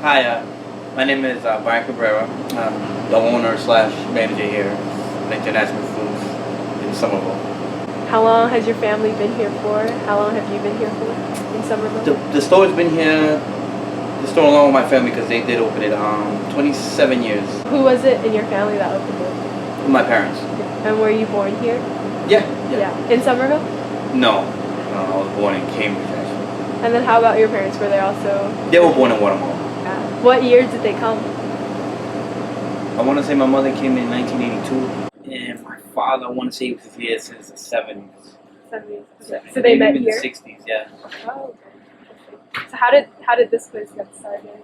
Hi, my name is Byron. I'm the owner slash manager here at International Foods in Somerville. How long has your family been here for? How long have you been here for in Somerville? The store's been here, the store along with my family because they did open it 27 years. Who was it in your family that opened it? My parents. And were you born here? Yeah. In Somerville? No, I was born in Cambridge actually. And then how about your parents? Were they also? They were born in Guatemala. Yeah. What year did they come? I want to say my mother came in 1982, and my father, I want to say he was here since the 70s. 70s. Okay. So they met in here? the 60s, yeah. Oh, okay. So how did this place get started?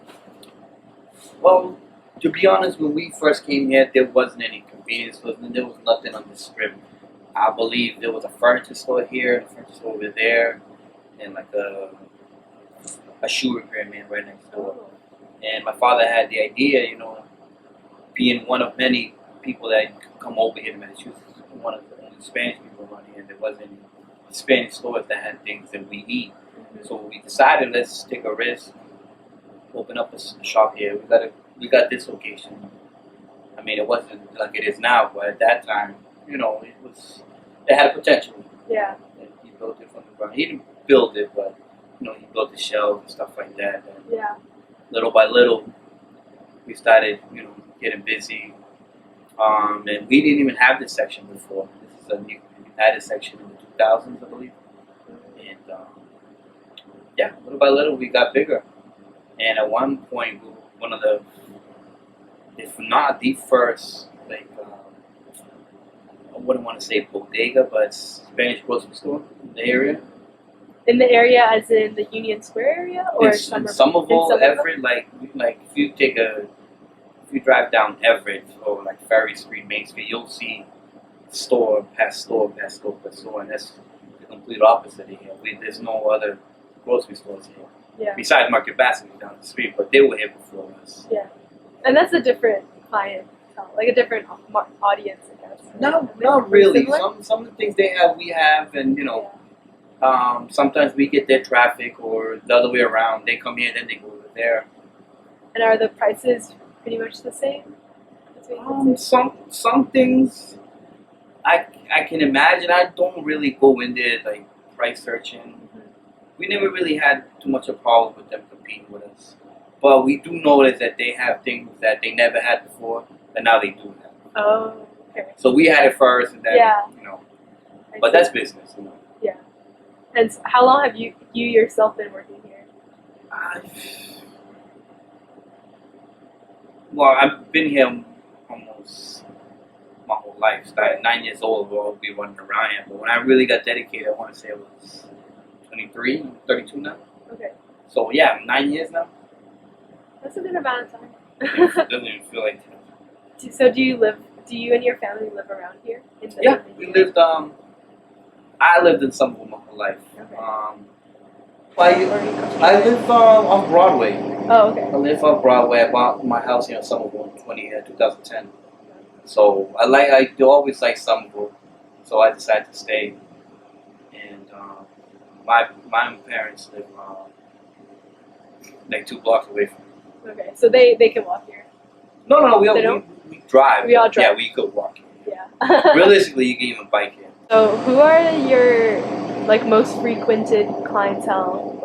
Well, to be honest, when we first came here, there wasn't any convenience stores, and there was nothing on the strip. I believe there was a furniture store here, a furniture store over there, and like a shoe repairman right next door. Oh. And my father had the idea, being one of many people that could come over here to Massachusetts, one of the only Spanish people around here, there wasn't any Spanish stores that had things that we eat. Mm-hmm. So we decided, let's take a risk, open up a shop here. We got this location. I mean, it wasn't like it is now, but at that time, it had a potential. Yeah. And he built it from the ground. He didn't build it, but he built the shelves and stuff like that. And Yeah. little by little, we started, getting busy. And we didn't even have this section before. This is a new, we had this section in the 2000s, I believe. And little by little, we got bigger. And at one point, we were one of the, if not the first, I wouldn't want to say bodega, but Spanish grocery store in the area. In the area, as in the Union Square area, or In Somerville, Everett, if you drive down Everett or like Ferry Street, Main Street, you'll see store past store past store past store, and that's the complete opposite of here. There's no other grocery stores here. Yeah. Besides Market Basket down the street, but they were here before us. Yeah. And that's a different clientele, like a different audience, I guess. Not really. Similar? Some of the things they have, we have, and sometimes we get their traffic, or the other way around. They come here, then they go over there. And are the prices pretty much the same? Some things I can imagine. I don't really go in there like price searching. Mm-hmm. We never really had too much of a problem with them competing with us. But we do notice that they have things that they never had before, but now they do have. Oh, okay. So we had it first, and then But that's business, Yeah. And how long have you yourself been working here? Well, I've been here almost my whole life. Started 9 years old, I'll be running around here. But when I really got dedicated, I want to say I was 23, I'm 32 now. Okay. So yeah, 9 years now. That's a good amount of time. It doesn't even feel like that. So do you and your family live around here? Yeah, we lived. I lived in Somerville my whole life. Okay. I live on Broadway. Oh, okay. I live on Broadway. I bought my house here in Somerville in 2010. So I always like Somerville, so I decided to stay. And my parents live like 2 blocks away from me. Okay, so they can walk here. No, we drive. We all drive. Yeah, we could walk here. Yeah. Realistically, you can even bike here. So who are your most frequented clientele?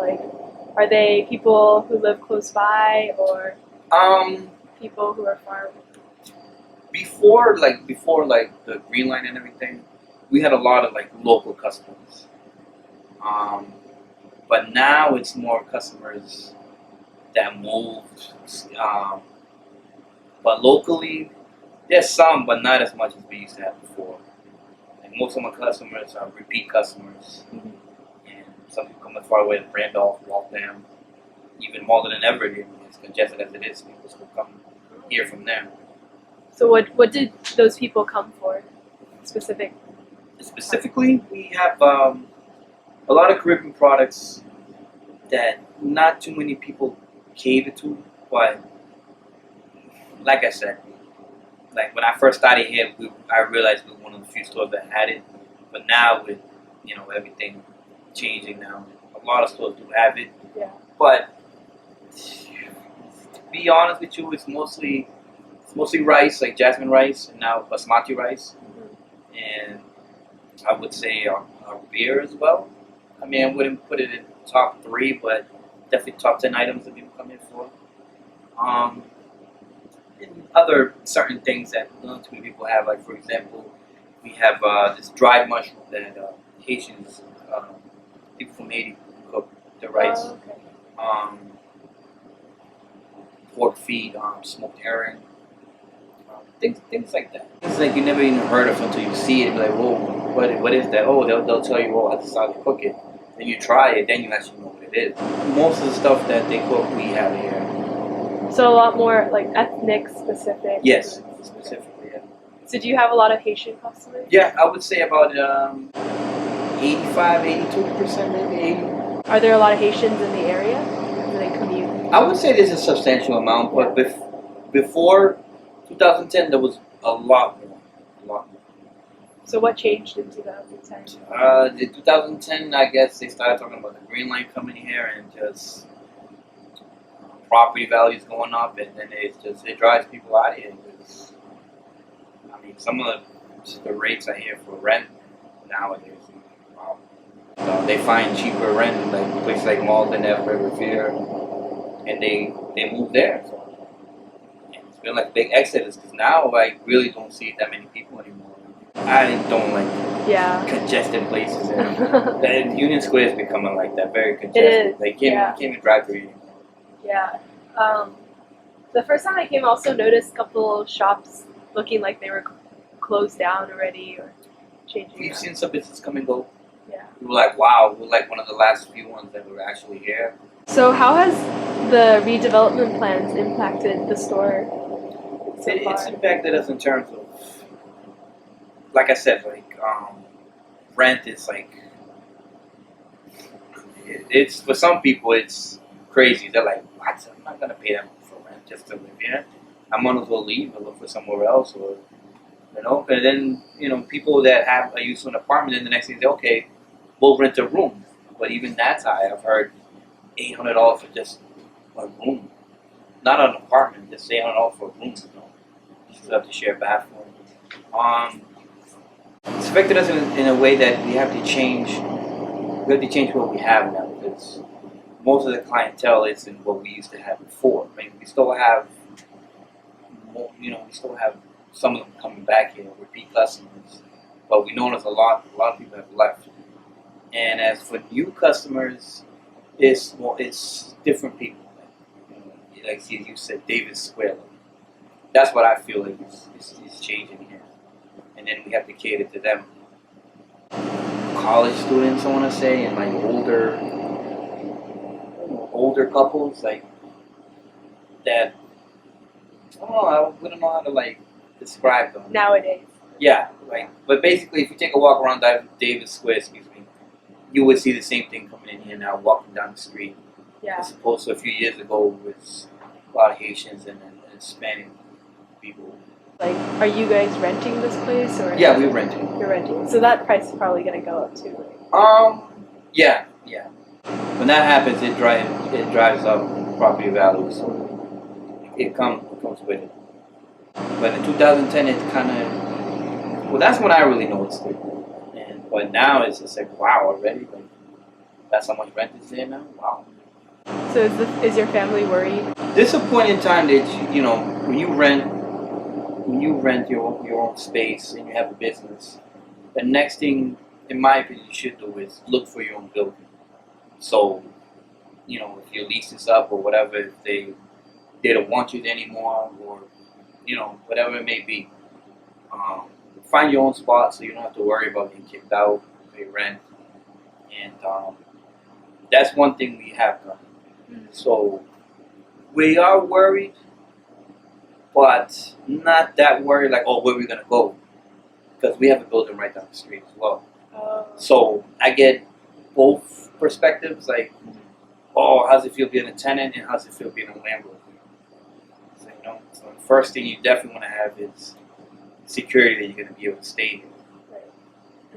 Are they people who live close by, or people who are far away? Before the Green Line and everything, we had a lot of local customers. But now it's more customers that moved. But locally, there's some, but not as much as we used to have before. Most of my customers are repeat customers. Mm-hmm. And some people come as far away as Randolph, Waltham, even more than Everett. As congested as it is, people still come here from there. So what did those people come for? Specifically, we have a lot of Caribbean products that not too many people cater to, but like I said, when I first started here, I realized we were one of the few stores that had it. But now with everything changing now, a lot of stores do have it. Yeah. But be honest with you, it's mostly rice, like jasmine rice, and now basmati rice, and I would say our beer as well. I mean, I wouldn't put it in top three, but definitely top 10 items that people come in for. And other certain things that not too many people have, like for example, we have this dried mushroom that Haitians, people from Haiti cook the rice. Oh, okay. Pork feet, smoked herring, things like that. It's like you never even heard of until you see it. Be like, whoa, what is that? Oh, they'll tell you, oh, that's how they cook it. Then you try it, then you actually know what it is. Most of the stuff that they cook, we have here. So a lot more like ethnic specific. Yes, specifically. Yeah. So do you have a lot of Haitian customers? Yeah, I would say about 85, 82%, maybe 80. Are there a lot of Haitians in the area? Do they commute? I would say there's a substantial amount, but before 2010, there was a lot more. So what changed in 2010? The 2010, I guess they started talking about the green line coming here and just property values going up, and then it drives people out of here. Because, I mean, some of the rates I hear for rent nowadays, wow. So they find cheaper rent in like places like Malden, Everett, Revere, and they move there. So it's been like a big exodus because now I really don't see that many people anymore. I don't like congested places. And Union Square is becoming like that, very congested. It is. They can't even drive through it. Yeah. The first time I came, I also noticed a couple shops looking like they were closed down already or changing. We've seen some businesses come and go. Yeah. We were like, wow, we're like one of the last few ones that were actually here. So how has the redevelopment plans impacted the store so far? It's impacted us in terms of, like I said, like rent is like, it's for some people it's crazy. They're like, what? I'm not gonna pay that much for rent just to live here. I might as well leave and look for somewhere else, or and then people that have a use of an apartment, then the next thing is okay, we'll rent a room. But even that's high. I've heard $800 for just a room, not an apartment. Just $800 for a room. You still have to share a bathroom. It's affected us in a way that we have to change. We have to change what we have now because most of the clientele isn't what we used to have before. I mean, we still have, we still have some of them coming back here, repeat customers, but we notice a lot of people have left. And as for new customers, it's different people. Like you said, David Square. That's what I feel like is changing here. And then we have to cater to them. College students, I want to say, and like older couples, like that. I don't know. I wouldn't know how to like describe them nowadays. Yeah, but basically, if you take a walk around David Square, you would see the same thing coming in here now, walking down the street. Yeah. As opposed to a few years ago, it was a lot of Haitians and Hispanic people. Like, are you guys renting this place or? Yeah, we're renting. You're renting, so that price is probably going to go up too. Yeah. When that happens, it drives up property values. So it comes with it. But in 2010, it kind of that's when I really noticed it. But now it's just like wow already. Like that's how much rent is there now. Wow. So is your family worried? There's a point in time that when you rent your own space and you have a business, the next thing, in my opinion, you should do is look for your own building. So, if your lease is up or whatever, if they don't want you there anymore, or whatever it may be, find your own spot so you don't have to worry about being kicked out, pay rent, and that's one thing we have done. So we are worried, but not that worried like, oh, where are we going to go? Because we have a building right down the street as well. So I get both perspectives, like, oh, how's it feel being a tenant and how's it feel being a landlord? So the first thing you definitely want to have is security that you're going to be able to stay here. Right.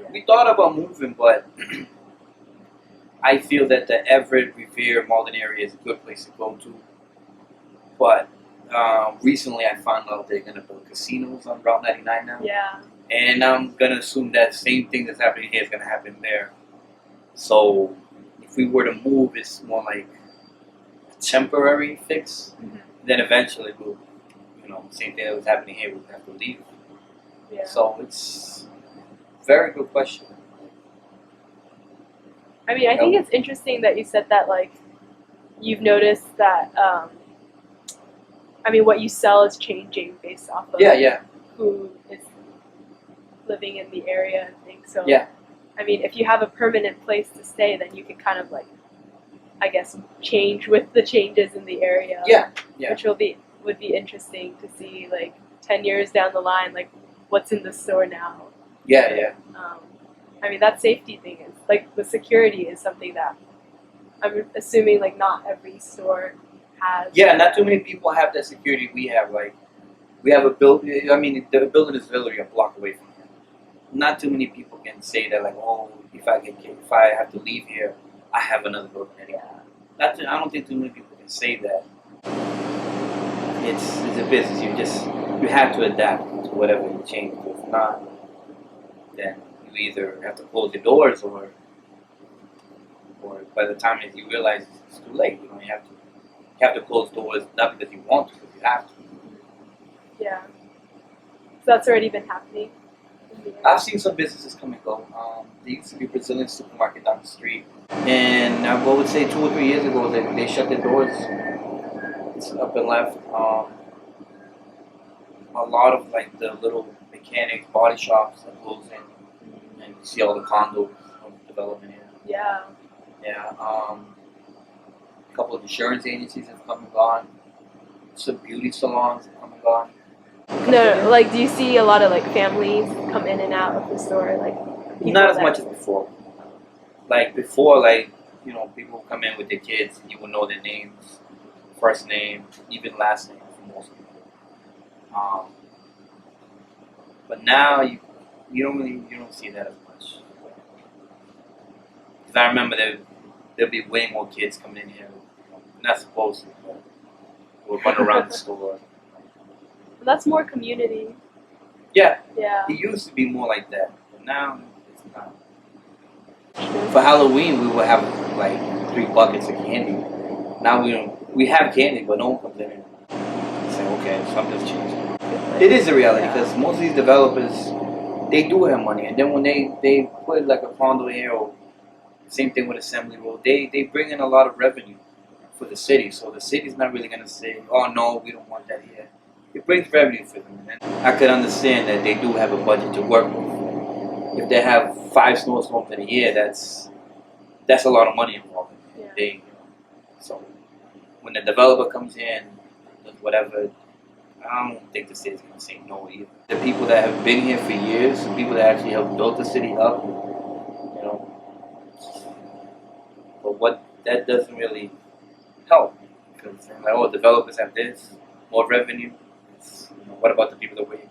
Yeah. We thought about moving, but I feel that the Everett, Revere, Malden area is a good place to go to. But recently I found out they're going to build casinos on Route 99 now. Yeah. And I'm going to assume that same thing that's happening here is going to happen there. So if we were to move, it's more like a temporary fix. Mm-hmm. Then eventually we'll, same thing that was happening here, we'll have to leave. Yeah. So it's a very good question. I mean, I think it's interesting that you said that, like, you've noticed that, what you sell is changing based off of who is living in the area and things. So, yeah. I mean, if you have a permanent place to stay, then you can kind of, like, I guess, change with the changes in the area. Yeah. Which would be interesting to see, like, 10 years down the line, like, what's in the store now. Yeah. That safety thing is, like, the security is something that I'm assuming, like, not every store has. Yeah, not too many people have that security we have. Like, we have a building. I mean, the building is literally a block away from here. Not too many people can say that, like, oh, if I have to leave here, I have another building anymore. I don't think too many people can say that. It's a business. You have to adapt to whatever you change. If not, then you either have to close your doors or by the time you realize it's too late. You have to close doors, not because you want to, because you have to. Yeah. So that's already been happening. I've seen some businesses come and go. There used to be a Brazilian supermarket down the street, and I would say 2 or 3 years ago they shut their doors. It's up and left. A lot of, like, the little mechanics, body shops are closing, and you see all the condos development here. Yeah. Yeah. A couple of insurance agencies have come and gone. Some beauty salons have come and gone. No, like, do you see a lot of, like, families come in and out of the store, like? Not as much as before. Like before, people come in with their kids, and you will know their names, first name, even last name for most people. But now you don't see that as much. Because I remember there'll be way more kids coming in here. Not supposed to, but we'll run around the store. That's more community. Yeah. Yeah. It used to be more like that, but now it's not. For Halloween, we would have like 3 buckets of candy. Now we don't. We have candy, but no one comes in and say, "Okay, something's changing." It is a reality because most of these developers, they do have money, and then when they put like a condo here, or same thing with Assembly Road, they bring in a lot of revenue for the city. So the city's not really gonna say, "Oh no, we don't want that here." It brings revenue for them, and I could understand that they do have a budget to work with. If they have 5 snowstorms in a year, that's a lot of money involved. Yeah. So when the developer comes in, does whatever, I don't think the city's gonna say no either. The people that have been here for years, the people that actually helped build the city up, but what that doesn't really help because developers have this more revenue. What about the people that wait?